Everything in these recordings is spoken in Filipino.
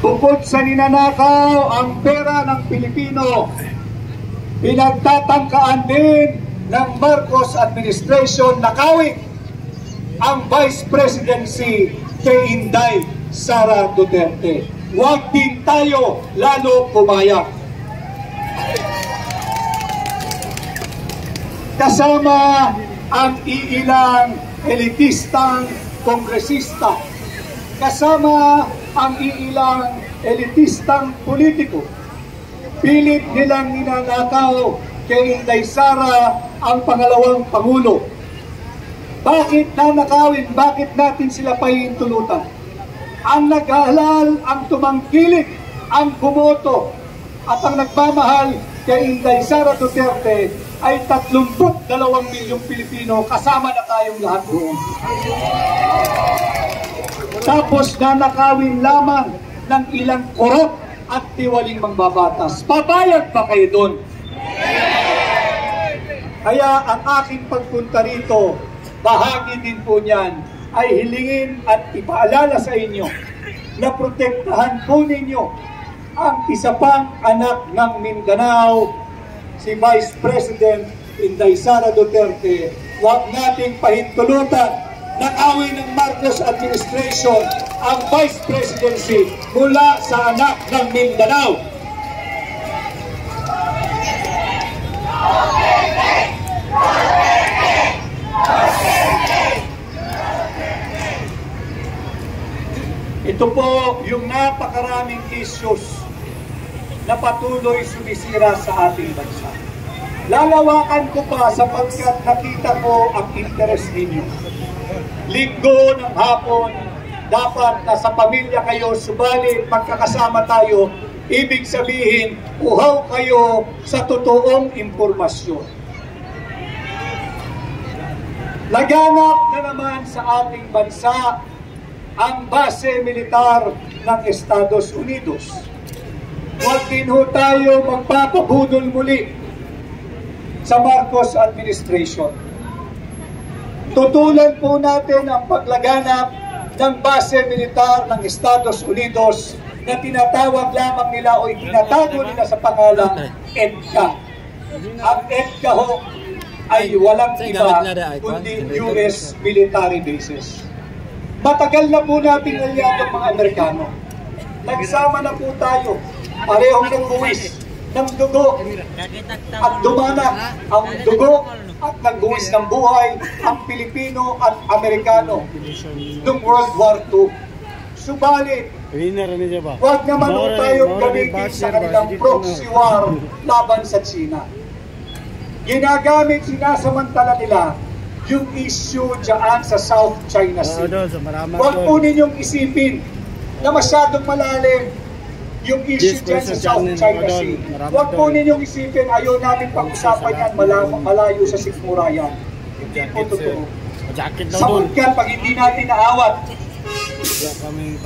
Bukod sa ninanakaw ang pera ng Pilipino, pinagtatangkaan din ng Marcos administration nakawin ang Vice Presidency kay Inday Sara Duterte. Huwag din tayo lalo pumayag. Kasama ang iilang elitistang kongresista, kasama ang iilang elitistang politiko, pilit nilang ninanakaw kay Inday Sara ang pangalawang Pangulo. Bakit nanakawin? Bakit natin sila pahihintulutan? Ang naghalal, ang tumangkilik, ang bumoto at ang nagmamahal kay Inday Sara Duterte ay 32 milyong Pilipino, kasama na tayong lahat doon. Tapos nanakawin lamang ng ilang korot at tiwaling mangbabatas. Papayag ba kayo doon? Kaya ang aking pagpunta rito, bahagi din po niyan, ay hilingin at ipaalala sa inyo na protektahan po ninyo ang isa pang anak ng Mindanao, si Vice President Inday Sara Duterte. Huwag nating pahintulutan nakawin ng Marcos administration ang Vice Presidency mula sa anak ng Mindanao. Ito po yung napakaraming issues na patuloy sumisira sa ating bansa. Lalawakan ko pa sapagkat nakita ko ang interes ninyo. Linggo ng hapon, dapat nasa pamilya kayo, subalit magkakasama tayo, ibig sabihin, uhaw kayo sa totoong impormasyon. Laganap na naman sa ating bansa ang base militar ng Estados Unidos. Huwag din ho tayo magpapabudol muli sa Marcos administration. Tutulan po natin ang paglaganap ng base militar ng Estados Unidos na tinatawag lamang nila o itinatago nila sa pangalang EDCA. Ang EDCA ho ay walang iba kundi US military bases. Matagal na po natin aliado mga Amerikano. Nagsama na po tayo, parehong nagbuwis ng dugo at dumana ang dugo at nagbuwis ng buhay ang Pilipino at Amerikano noong World War II. Subalit, huwag naman po tayong gamitin sa kanilang proxy war laban sa China. Ginagamit, sinasamantala nila yung issue dyan sa South China Sea. Huwag po ninyong isipin na masyadong malalim yung issue dyan sa South China Sea. Huwag po ninyong isipin, ayaw namin pag-usapan yan, malayo sa sikmurayan. Hindi po totoo. Sapagkat pag hindi natin naawat,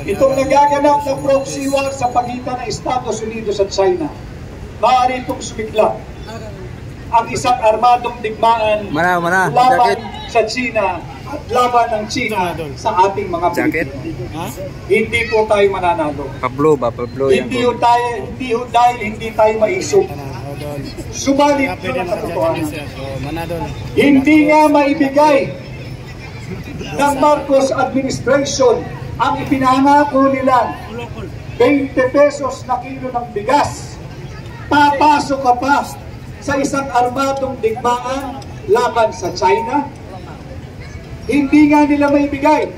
itong nagaganap ng proxy war sa pagitan ng Estados Unidos at China, maaari itong sumikla ang isang armadong digmaan laban sa China at laban ng China sa ating mga Pilipino. Hindi po tayo mananalo. Pablo hindi ho dahil hindi tayo maisog. Subalit yun ang katotohanan. Hindi nga maibigay ng Marcos administration ang ipinangako nila 20 pesos na kilo ng bigas. Papasok ka pa sa isang armadong digmaan laban sa China. Hindi nga nila maibigay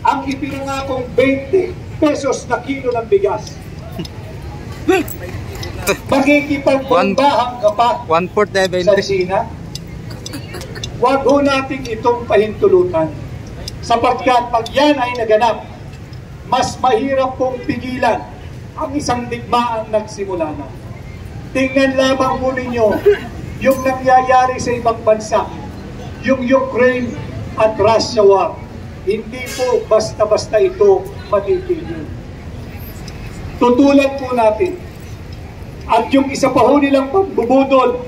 ang ipinangakong 20 pesos na kilo ng bigas. Makikipagpagbahan ka pa sa China. Huwag ho natin itong pahintulutan. Sapagkat pag yan ay naganap, mas mahirap pong pigilan ang isang digmaan nagsimula na. Tingnan lamang po ninyo yung nangyayari sa ibang bansa, yung Ukraine at Russia war. Hindi po basta-basta ito matitigil. Tutulan po natin. At yung isa pa ho nilang pagbubudol,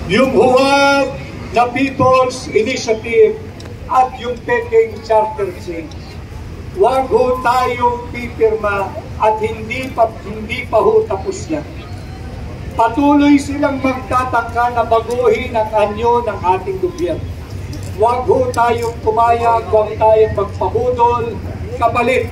yung huwag na People's Initiative at yung Peking Charter Change. Huwag ho tayong pipirma at hindi pa ho tapos yan. Patuloy silang magtatangka na baguhin ang anyo ng ating gobyerno. Huwag ho tayong pumayag, huwag tayong magpabudol, kapalit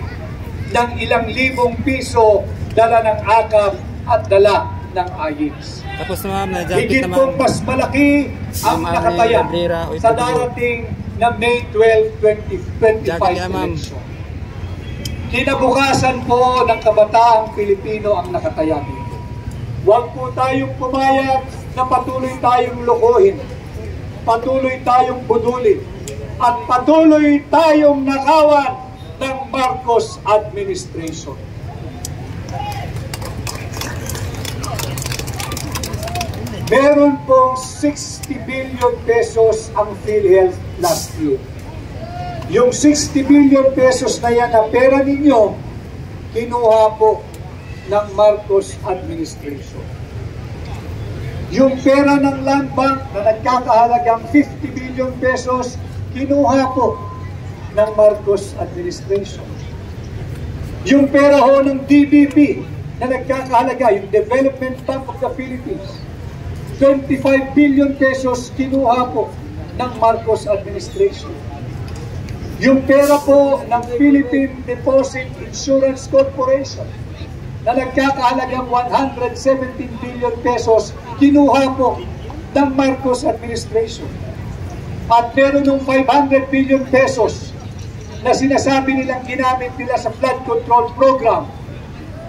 ng ilang libong piso, dala ng akap at dala ng ayis. Tapos na ma'am, higit pong mas malaki ang nakataya sa darating na May 12, 2025 election. Kinabukasan po ng kabataang Pilipino ang nakataya dito. Huwag po tayong pumayag na patuloy tayong lokohin, patuloy tayong budulin, at patuloy tayong nakawan ng Marcos administration. Meron pong 60 billion pesos ang PhilHealth last year. Yung 60 billion pesos na yan na pera ninyo, kinuha po ng Marcos administration. Yung pera ng Land Bank na nagkakahalagang 50 billion pesos, kinuha po ng Marcos administration. Yung pera ho ng DBP na nagkakahalaga, yung Development Bank of the Philippines, 25 billion pesos kinuha po ng Marcos administration. Yung pera po ng Philippine Deposit Insurance Corporation na nagkakahalagang 117 billion pesos kinuha po ng Marcos administration. At meron ng 500 billion pesos na sinasabi nilang ginamit nila sa flood control program.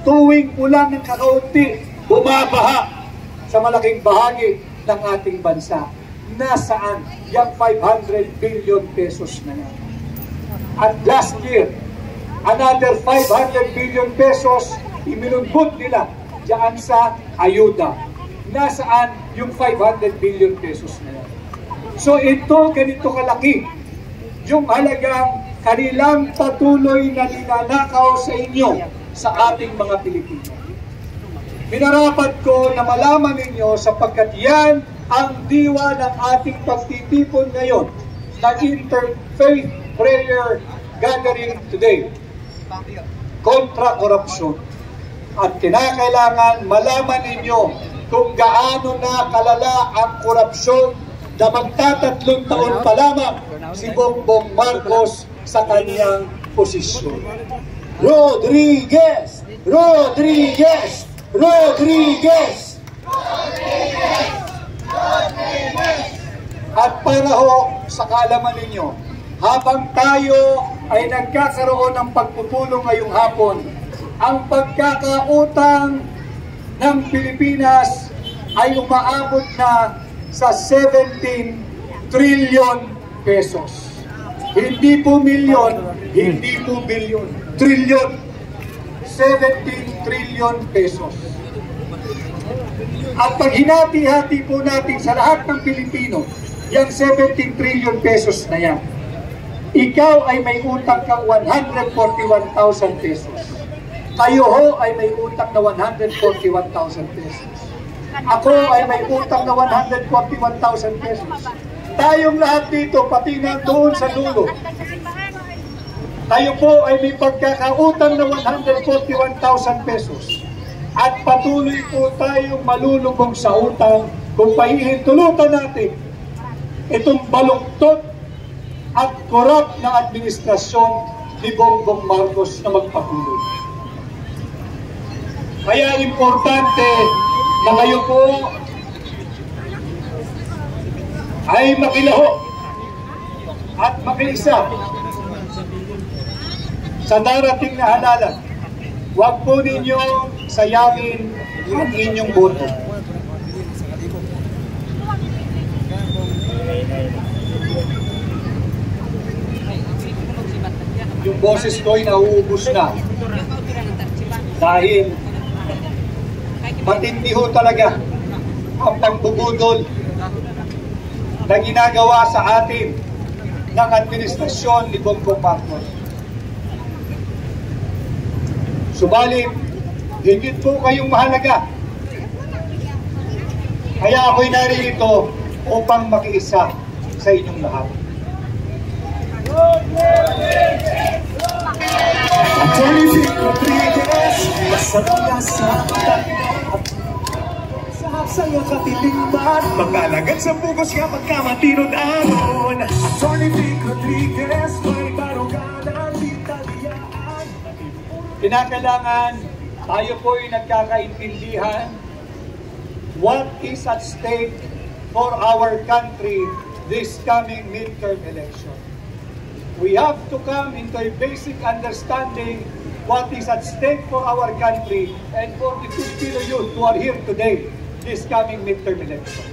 Tuwing ulan ng kakaunti, bumabaha sa malaking bahagi ng ating bansa. Nasaan yung 500 billion pesos na yan? At last year, another 500 billion pesos iminulbot nila diyan sa ayuda. Nasaan yung 500 billion pesos na yan? So ito, ganito kalaki yung halagang kanilang patuloy na ninanakaw sa inyo sa ating mga Pilipino. Minarapat ko na malaman ninyo sapagkat yan ang diwa ng ating pagtitipon ngayon na interfaith prayer gathering today kontra korupsyon. At kinakailangan malaman ninyo kung gaano na kalala ang korupsyon na magtatatlong taon pa lamang si Bongbong Marcos sa kanyang posisyon. Rodriguez! Rodriguez! Rodriguez! At para ho sa kaalaman ninyo, habang tayo ay nagkakaroon ng pagpupulong ngayong hapon, ang pagkakautang ng Pilipinas ay umaabot na sa 17 trillion pesos. Hindi po milyon, hindi po bilyon, trillion. 17 trillion pesos. At pag hinati-hati po natin sa lahat ng Pilipino, yung 17 trillion pesos na yan, ikaw ay may utang kang 141,000 pesos. Kayo ho ay may utang na 141,000 pesos. Ako ay may utang na 141,000 pesos. Tayong lahat dito, pati na doon sa dulo, tayo po ay may pagkakautang na 141,000 pesos. At patuloy po tayong malulubog sa utang kung pahihintulutan natin itong baluktot at korap na administrasyon ni Bongbong Marcos na magpatuloy. Kaya importante na kayo po ay makilaho at makiisa sa darating na halalan. Huwag po ninyong sayangin ang inyong boto. Yung boses ko ay nauubos na dahil matindi ho talaga ang pagbubudol na ginagawa sa atin ng administrasyon ni Bongbong Marcos. Subalit, higit po kayong mahalaga. Kaya ako'y narito upang makiisa sa inyong lahat. Masaya sa pagkakinig sa iyong katilingban, mag-alagad sa bugos nga pagkamatinod anon. Atty. Vic Rodriguez, may baruganan, di taliyaan. Kinakailangan tayo po'y nagkakaintindihan what is at stake for our country this coming midterm election. We have to come into a basic understanding what is at stake for our country and for the Filipino youth who are here today, this coming midterm election.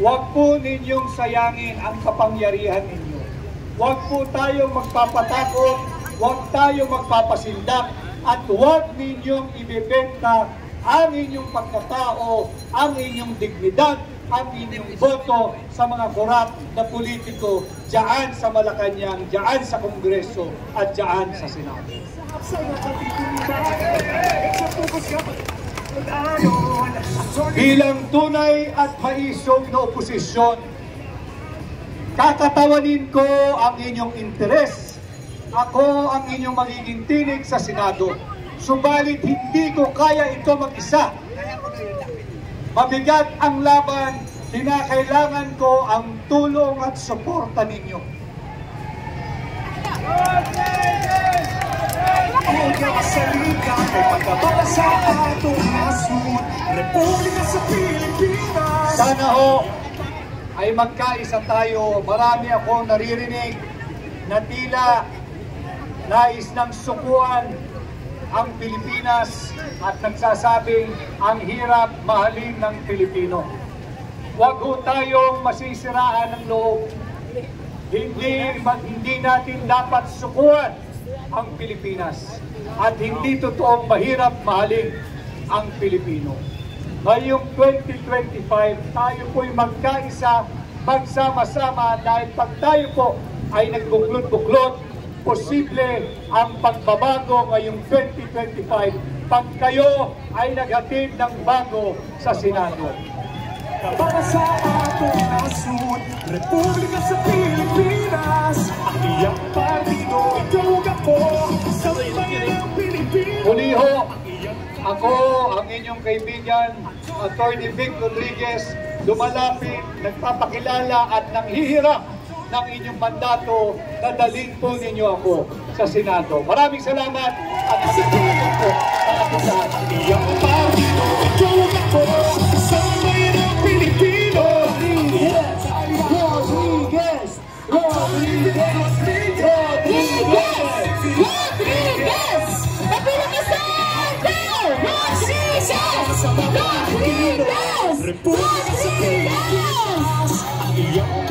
Huwag po ninyong sayangin ang kapangyarihan ninyo. Huwag po tayong magpapatakot, huwag tayong magpapasindak, at huwag ninyong ibebenta ang inyong pagkatao, ang inyong dignidad, ang inyong boto sa mga korap na politiko diyan sa Malacanang, diyan sa Kongreso at diyan sa Senado. Bilang tunay at maisog na oposisyon, kakatawanin ko ang inyong interes. Ako ang inyong magiging tinig sa Senado. Subalit hindi ko kaya ito mag-isa. Mabigat ang laban, kinakailangan ko ang tulong at suporta ninyo. Sana ho ay magkaisa tayo. Marami akong naririnig na tila nais ng sukuan ang Pilipinas at nagsasabing ang hirap mahalin ng Pilipino. Huwag ho tayong masisiraan ng loob. Hindi natin dapat sukuan ang Pilipinas at hindi totoong mahirap mahalin ang Pilipino. Ngayong 2025, tayo po'y magkaisa, magsama-sama dahil pag tayo po ay nagbuklod-buklod, posible ang pagbabago ngayong 2025 pag kayo ay naghatid ng bago sa Senado. Para sa atong nasud, Republika sa Pilipinas, ang iyang partido, ikaw ako, sa bayang Pilipinas. Muli ho, ako ang inyong kaibigan, Atty. Vic Rodriguez, lumalapit, nagpapakilala at nanghihirap ng inyong mandato na dalhin po ninyo ako sa Senado. Maraming salamat at masipilin po sa ating lahat. Iyang partido, ikaw ako, sa bayang Pilipino. Rodriguez! Rodriguez! Rodriguez! Rodriguez! Rodriguez! Pagpilipisan! Rodriguez! Rodriguez! Republika sa Pilipinas, ang iyang